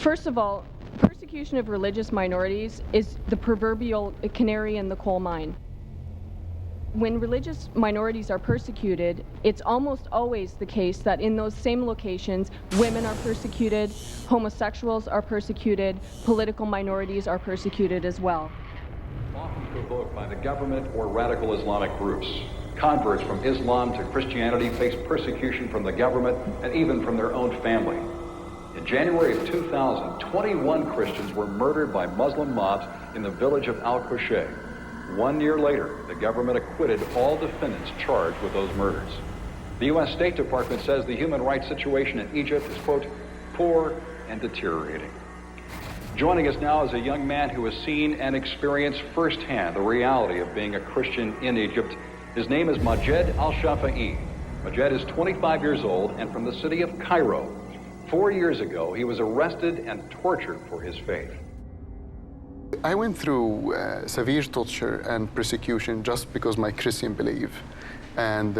First of all, persecution of religious minorities is the proverbial canary in the coal mine. When religious minorities are persecuted, it's almost always the case that in those same locations, women are persecuted, homosexuals are persecuted, political minorities are persecuted as well. Often provoked by the government or radical Islamic groups. Converts from Islam to Christianity face persecution from the government and even from their own family. In January of 2000, 21 Christians were murdered by Muslim mobs in the village of Al-Qushay. 1 year later, the government acquitted all defendants charged with those murders. The U.S. State Department says the human rights situation in Egypt is, quote, poor and deteriorating. Joining us now is a young man who has seen and experienced firsthand the reality of being a Christian in Egypt. His name is Majed Al-Shafi'i. Majed is 25 years old and from the city of Cairo. 4 years ago, he was arrested and tortured for his faith. I went through severe torture and persecution just because my Christian belief. And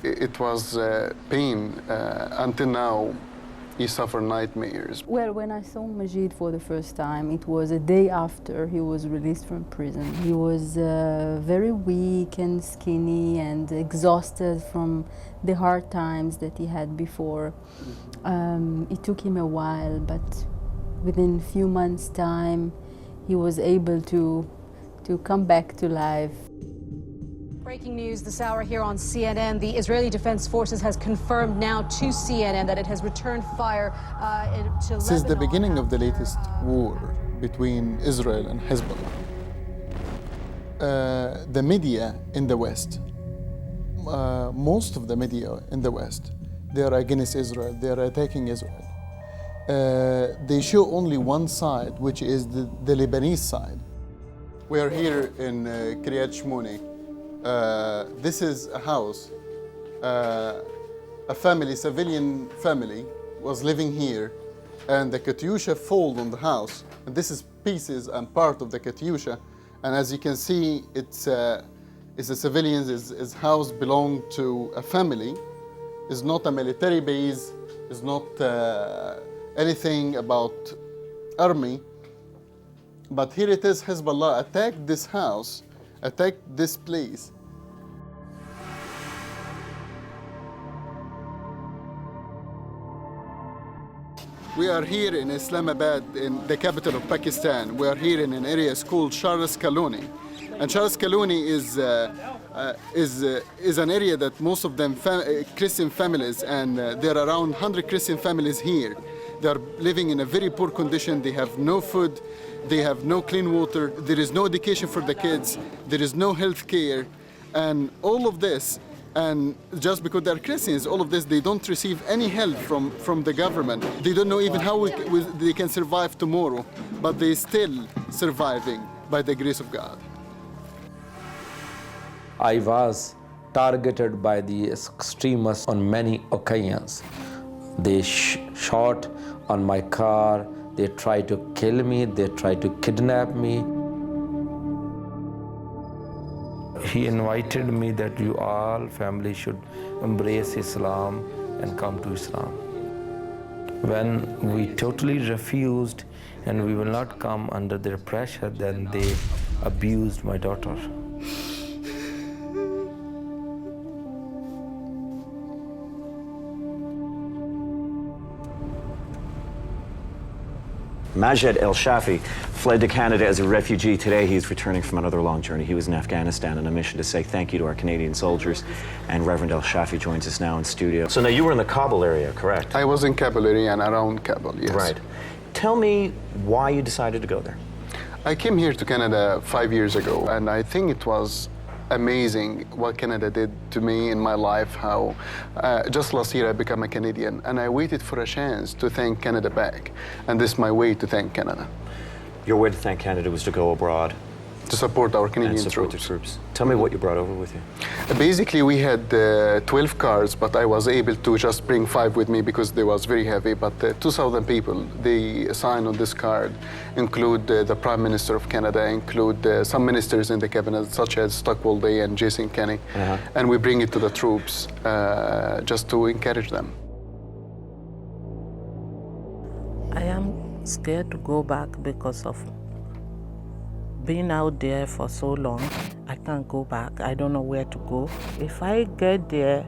it was pain until now. He suffered nightmares. Well, when I saw Majid for the first time, it was a day after he was released from prison. He was very weak and skinny and exhausted from the hard times that he had before. It took him a while, but within a few months' time, he was able to come back to life. Breaking news this hour here on CNN. The Israeli Defense Forces has confirmed now to CNN that it has returned fire to Lebanon. Since the beginning of the latest war between Israel and Hezbollah, the media in the West, most of the media in the West, they are against Israel, they are attacking Israel. They show only one side, which is the Lebanese side. We are here in Kiryat Shmoni. This is a house. A family, civilian family, was living here, and the Katyusha fall on the house. And this is pieces and part of the Katyusha. And as you can see, it's a civilian. His house belonged to a family. It's not a military base. It's not anything about army. But here it is, Hezbollah attacked this house, attacked this place. We are here in Islamabad, in the capital of Pakistan. We are here in an area called Sharas Kaloni. And Sharas Kaloni is an area that most of them Christian families, and there are around 100 Christian families here. They are living in a very poor condition. They have no food. They have no clean water. There is no education for the kids. There is no health care. And all of this, and just because they're Christians, all of this, they don't receive any help from the government. They don't know even how they can survive tomorrow, but they're still surviving by the grace of God. I was targeted by the extremists on many occasions. They shot on my car, they tried to kill me, they tried to kidnap me. He invited me that you all family should embrace Islam and come to Islam. When we totally refused and we will not come under their pressure, then they abused my daughter. Majed El-Shafi fled to Canada as a refugee. Today he's returning from another long journey. He was in Afghanistan on a mission to say thank you to our Canadian soldiers. And Reverend El-Shafi joins us now in studio. So now you were in the Kabul area, correct? I was in Kabul area and around Kabul, yes. Right. Tell me why you decided to go there. I came here to Canada 5 years ago, and I think it was amazing what Canada did to me in my life, how just last year I became a Canadian, and I waited for a chance to thank Canada back. And this is my way to thank Canada. Your way to thank Canada was to go abroad? To support our Canadian troops. The troops. Tell me what you brought over with you. Basically, we had 12 cars, but I was able to just bring 5 with me because they was very heavy. But 2,000 people, they signed on this card, include the Prime Minister of Canada, include some ministers in the cabinet, such as Stockwell Day and Jason Kenney. And we bring it to the troops just to encourage them. scared to go back because of being out there for so long. I can't go back. I don't know where to go. If I get there,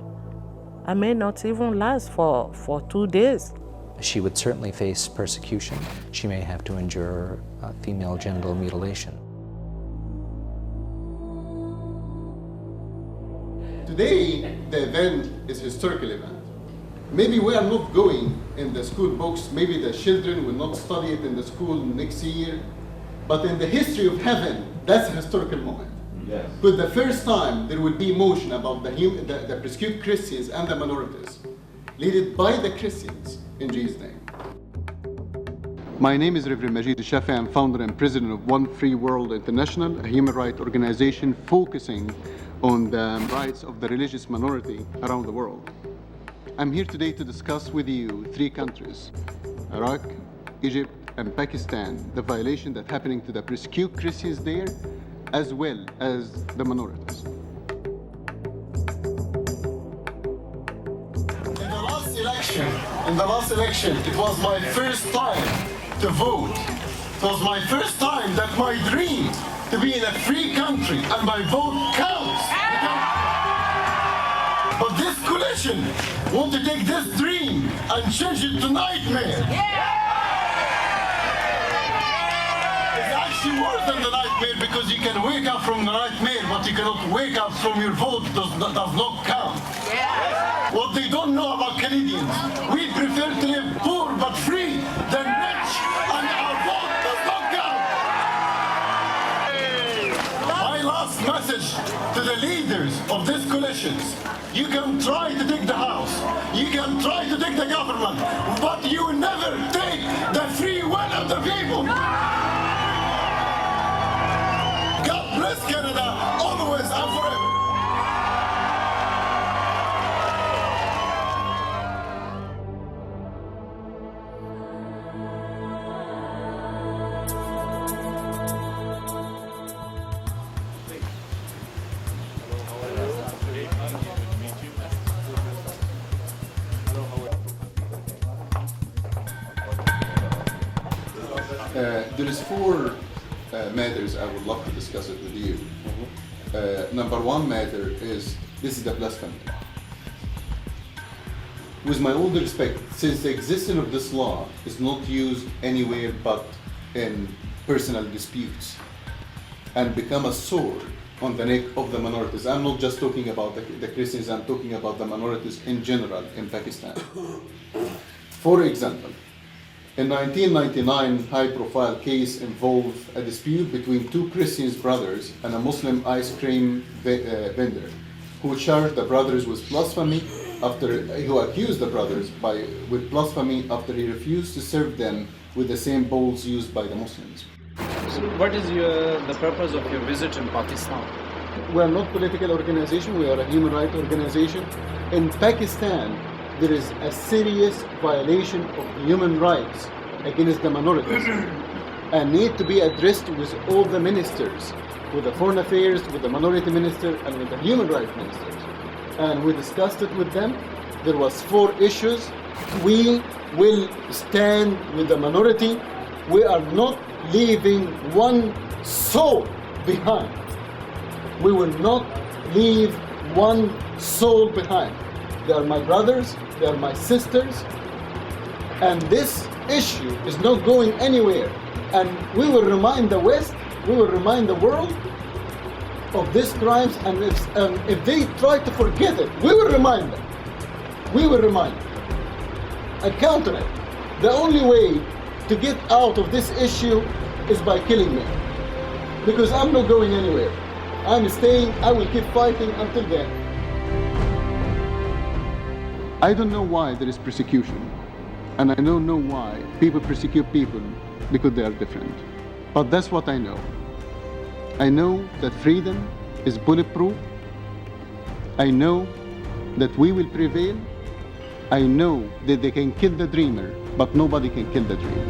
I may not even last for 2 days. She would certainly face persecution. She may have to endure female genital mutilation. Today, the event is a historical event. Maybe we are not going in the school books, maybe the children will not study it in the school next year, but in the history of heaven, that's a historical moment. Yes. Because the first time there will be motion about the persecuted Christians and the minorities, led by the Christians, in Jesus' name. My name is Reverend Majid Shafi. I'm founder and president of One Free World International, a human rights organization focusing on the rights of the religious minority around the world. I'm here today to discuss with you 3 countries, Iraq, Egypt, and Pakistan, the violation that's happening to the persecuted Christians there, as well as the minorities. In the last election, it was my first time to vote. It was my first time that my dream to be in a free country and my vote counts. But this coalition want to take this dream and change it to nightmare. It's actually worse than the nightmare because you can wake up from the nightmare, but you cannot wake up from your vote does not count. What they don't know about Canadians, we prefer to live poor but free than rich, and our vote does not count. My last message to the leaders of these coalitions: you can try to take the House, you can try to take the government, but you will never take the free will of the people. God bless Canada, always and forever. There is 4 matters I would love to discuss it with you. Number 1 matter is, this is the blasphemy. With my all due respect, since the existence of this law is not used anywhere but in personal disputes and become a sword on the neck of the minorities. I'm not just talking about the Christians, I'm talking about the minorities in general in Pakistan. For example, in 1999, high-profile case involved a dispute between 2 Christian brothers and a Muslim ice cream vendor, who charged the brothers with blasphemy who accused the brothers with blasphemy after he refused to serve them with the same bowls used by the Muslims. So what is the purpose of your visit in Pakistan? We are not a political organization, we are a human rights organization. In Pakistan, there is a serious violation of human rights against the minorities and need to be addressed with all the ministers, with the foreign affairs, with the minority minister, and with the human rights ministers. And we discussed it with them. There was 4 issues. We will stand with the minority. We are not leaving one soul behind. We will not leave one soul behind. They are my brothers, they are my sisters, and this issue is not going anywhere. And we will remind the West, we will remind the world of these crimes, and if they try to forget it, we will remind them. We will remind them. And counter it. The only way to get out of this issue is by killing me. Because I'm not going anywhere. I'm staying, I will keep fighting until then. I don't know why there is persecution, and I don't know why people persecute people because they are different. But that's what I know. I know that freedom is bulletproof. I know that we will prevail. I know that they can kill the dreamer, but nobody can kill the dream.